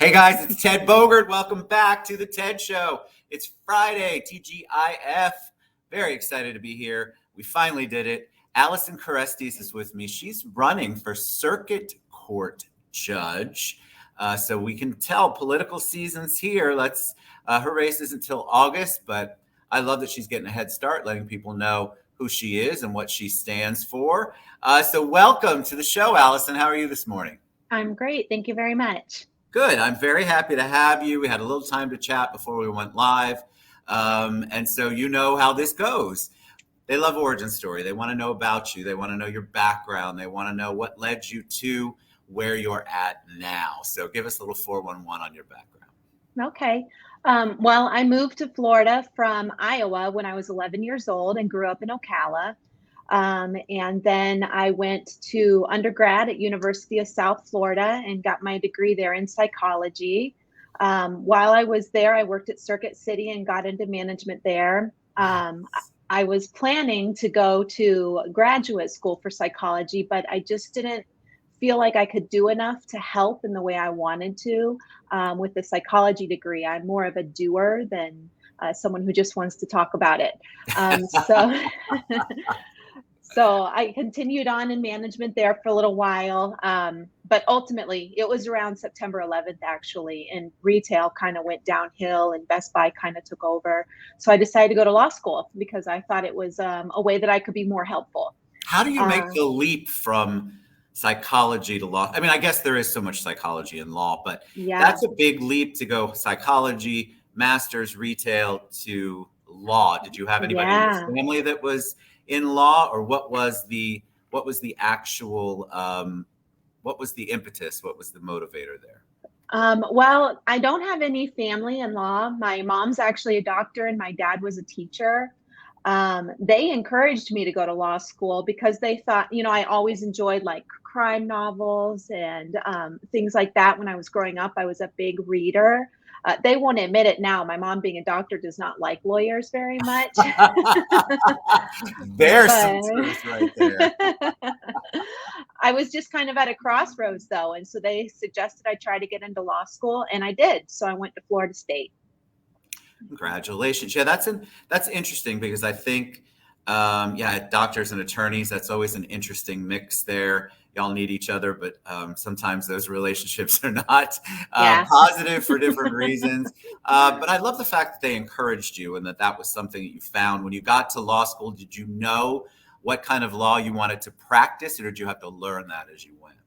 Hey guys, it's Ted Bogert. Welcome back to the TED Show. It's Friday, TGIF. Very excited to be here. We finally did it. Alison Kerestes is with me. She's running for circuit court judge. So we can tell political season's here. Her race is until August, but I love that she's getting a head start, letting people know who she is and what she stands for. So welcome to the show, Alison. How are you this morning? I'm great. Thank you very much. Good. I'm very happy to have you. We had a little time to chat before we went live. And so you know how this goes. They love origin story. They want to know about you. They want to know your background. They want to know what led you to where you're at now. So give us a little 411 on your background. Okay. Well, I moved to Florida from Iowa when I was 11 years old and grew up in Ocala. And then I went to undergrad at University of South Florida and got my degree there in psychology. While I was there, I worked at Circuit City and got into management there. I was planning to go to graduate school for psychology, but I just didn't feel like I could do enough to help in the way I wanted to with the psychology degree. I'm more of a doer than someone who just wants to talk about it. So I continued on in management there for a little while, but ultimately it was around September 11th actually, and retail kind of went downhill and Best Buy kind of took over. So I decided to go to law school because I thought it was a way that I could be more helpful. How do you make the leap from psychology to law? I mean, I guess there is so much psychology in law, but that's a big leap to go psychology, master's, retail to law. Did you have anybody in your family that was in law, or what was the actual what was the impetus? What was the motivator there? Well, I don't have any family in law. My mom's actually a doctor and my dad was a teacher. They encouraged me to go to law school because they thought, I always enjoyed like crime novels and things like that. When I was growing up, I was a big reader. They won't admit it now. My mom, being a doctor, does not like lawyers very much. There's some truth right there. I was just kind of at a crossroads, though. And so they suggested I try to get into law school, and I did. So I went to Florida State. Congratulations. Yeah, that's interesting because I think, doctors and attorneys, that's always an interesting mix there. Y'all need each other, but sometimes those relationships are not positive for different reasons. But I love the fact that they encouraged you and that was something that you found. When you got to law school, did you know what kind of law you wanted to practice, or did you have to learn that as you went?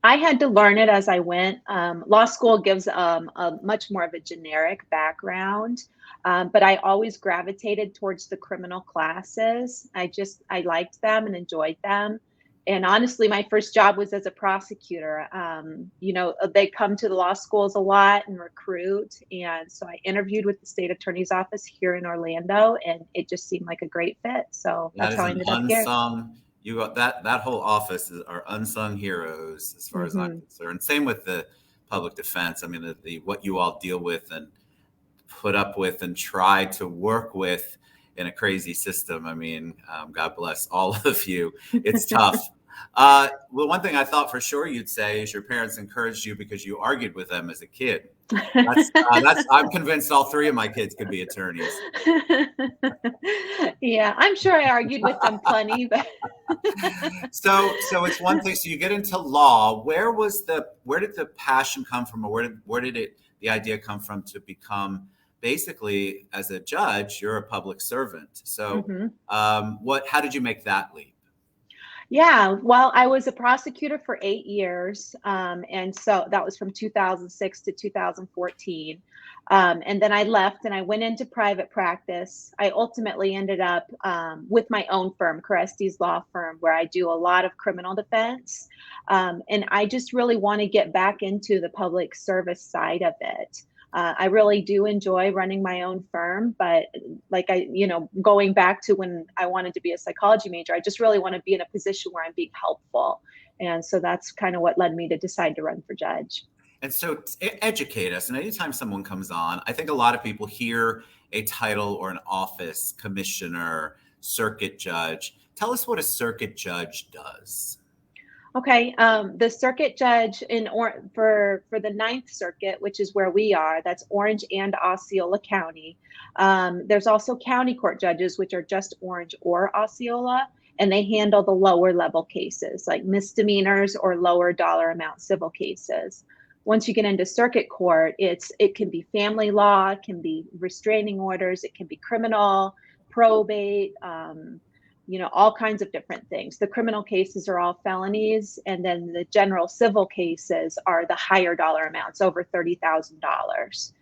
I had to learn it as I went. Law school gives a much more of a generic background, but I always gravitated towards the criminal classes. I liked them and enjoyed them. And honestly, my first job was as a prosecutor. They come to the law schools a lot and recruit. And so I interviewed with the state attorney's office here in Orlando, and it just seemed like a great fit. So that's how I ended up here. You got that whole office are unsung heroes as far as I'm concerned. Same with the public defense. I mean, what you all deal with and put up with and try to work with in a crazy system. I mean, God bless all of you. It's tough. Well, one thing I thought for sure you'd say is your parents encouraged you because you argued with them as a kid. I'm convinced all three of my kids could be attorneys. Yeah, I'm sure I argued with them plenty, but so it's one thing. So you get into law. Where did the passion come from, or where did the idea come from to become basically, as a judge, you're a public servant. So how did you make that leap? Yeah, well, I was a prosecutor for 8 years. And so that was from 2006 to 2014. And then I left and I went into private practice. I ultimately ended up with my own firm, Kerestes Law Firm, where I do a lot of criminal defense. And I just really want to get back into the public service side of it. I really do enjoy running my own firm, but going back to when I wanted to be a psychology major, I just really want to be in a position where I'm being helpful. And so that's kind of what led me to decide to run for judge. And so educate us. And anytime someone comes on, I think a lot of people hear a title or an office, commissioner, circuit judge. Tell us what a circuit judge does. Okay, the circuit judge for the Ninth Circuit, which is where we are, that's Orange and Osceola County. There's also county court judges, which are just Orange or Osceola, and they handle the lower level cases, like misdemeanors or lower dollar amount civil cases. Once you get into circuit court, it can be family law, it can be restraining orders, it can be criminal, probate. All kinds of different things. The criminal cases are all felonies, and then the general civil cases are the higher dollar amounts, over $30,000.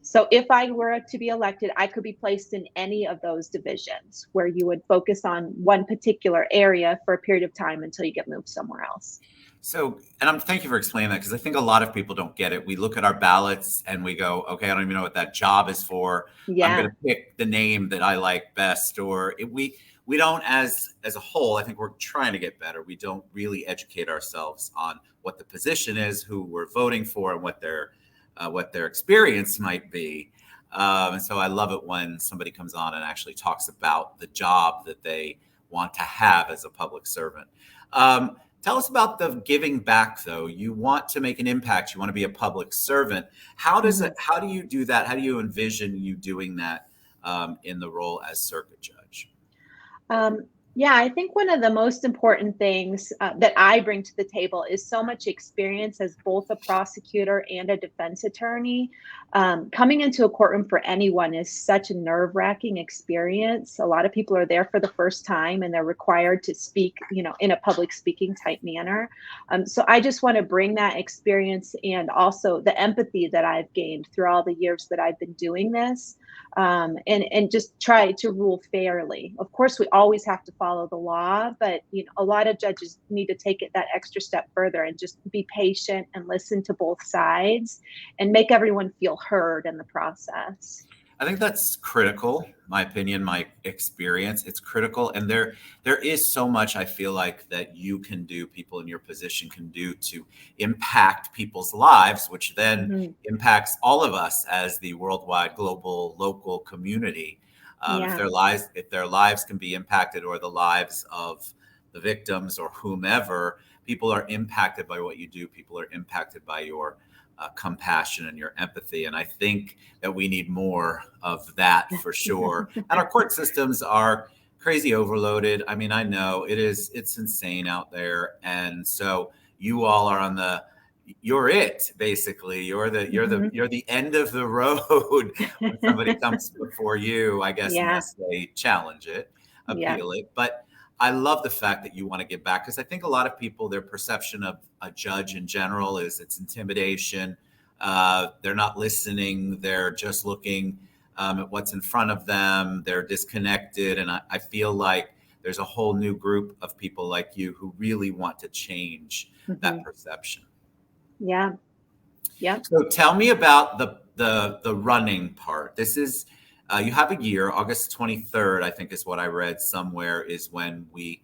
So if I were to be elected, I could be placed in any of those divisions where you would focus on one particular area for a period of time until you get moved somewhere else. So, and thank you for explaining that, because I think a lot of people don't get it. We look at our ballots and we go, okay, I don't even know what that job is for. I'm going to pick the name that I like best. Or we don't, as a whole, I think we're trying to get better. We don't really educate ourselves on what the position is, who we're voting for, and what their experience might be. And so I love it when somebody comes on and actually talks about the job that they want to have as a public servant. Tell us about the giving back, though. You want to make an impact. You want to be a public servant. How do you do that? How do you envision you doing that in the role as circuit judge? Yeah, I think one of the most important things that I bring to the table is so much experience as both a prosecutor and a defense attorney. Coming into a courtroom for anyone is such a nerve-wracking experience. A lot of people are there for the first time and they're required to speak, in a public speaking type manner. So I just want to bring that experience and also the empathy that I've gained through all the years that I've been doing this. And just try to rule fairly. Of course, we always have to follow the law, but a lot of judges need to take it that extra step further and just be patient and listen to both sides and make everyone feel heard in the process. I think that's critical, my opinion, my experience. It's critical. And there is so much I feel like that you can do, people in your position can do to impact people's lives, which then impacts all of us as the worldwide, global, local community. If their lives can be impacted, or the lives of the victims or whomever, people are impacted by what you do. People are impacted by your compassion and your empathy. And I think that we need more of that for sure. And our court systems are crazy overloaded. I mean, I know it's insane out there. And so you all are you're it, basically. You're the end of the road when somebody comes before you, I guess, unless they challenge it, appeal it. But I love the fact that you want to give back, because I think a lot of people, their perception of a judge in general is it's intimidation. They're not listening. They're just looking at what's in front of them. They're disconnected. And I feel like there's a whole new group of people like you who really want to change that perception. Yeah. So tell me about the running part. This is you have a year. August 23rd, I think is what I read somewhere, is when we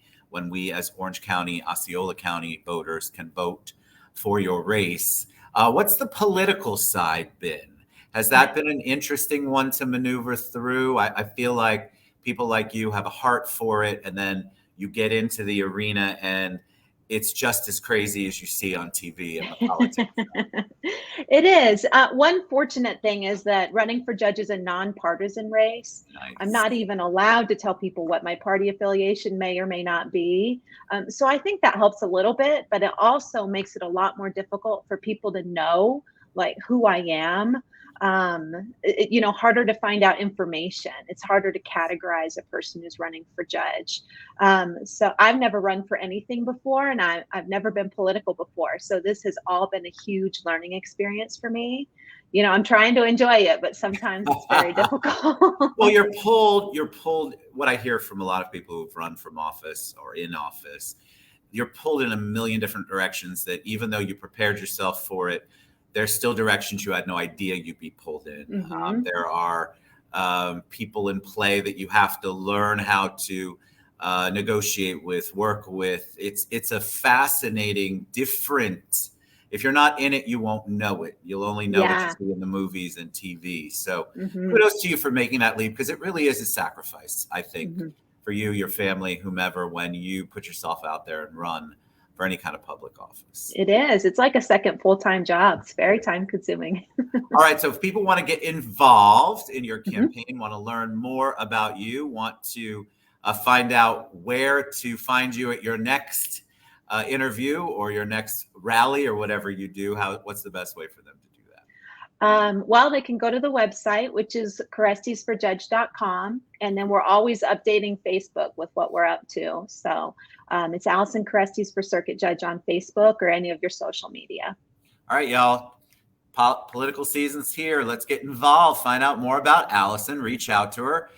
as Orange County, Osceola County voters can vote for your race. What's the political side been? Has that been an interesting one to maneuver through? I feel like people like you have a heart for it, and then you get into the arena and it's just as crazy as you see on TV in the politics. It is. One fortunate thing is that running for judge is a nonpartisan race. Nice. I'm not even allowed to tell people what my party affiliation may or may not be. So I think that helps a little bit, but it also makes it a lot more difficult for people to know like who I am. Harder to find out information. It's harder to categorize a person who's running for judge. So I've never run for anything before, and I've never been political before. So this has all been a huge learning experience for me. I'm trying to enjoy it, but sometimes it's very difficult. Well, you're pulled. What I hear from a lot of people who've run from office or in office, you're pulled in a million different directions that even though you prepared yourself for it, there's still directions you had no idea you'd be pulled in. There are people in play that you have to learn how to negotiate with, work with. It's a fascinating, different. If you're not in it, you won't know it. You'll only know what you see in the movies and TV. So kudos to you for making that leap, because it really is a sacrifice, I think, for you, your family, whomever, when you put yourself out there and run for any kind of public office. It is. It's like a second full-time job. It's very time consuming. All right. So if people want to get involved in your campaign, want to learn more about you, want to find out where to find you at your next interview or your next rally or whatever you do, what's the best way for them to do that? Well, they can go to the website, which is KerestesForJudge.com. And then we're always updating Facebook with what we're up to. So it's Alison Kerestes for Circuit Judge on Facebook or any of your social media. All right, y'all. Political season's here. Let's get involved. Find out more about Alison. Reach out to her.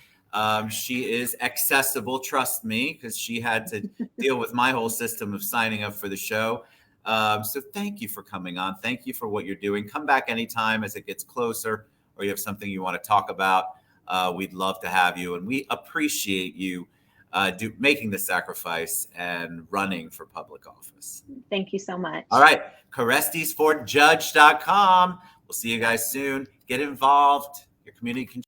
She is accessible, trust me, because she had to deal with my whole system of signing up for the show. So thank you for coming on. Thank you for what you're doing. Come back anytime as it gets closer or you have something you want to talk about. We'd love to have you. And we appreciate you making the sacrifice and running for public office. Thank you so much. All right. KerestesForJudge.com. We'll see you guys soon. Get involved. Your community can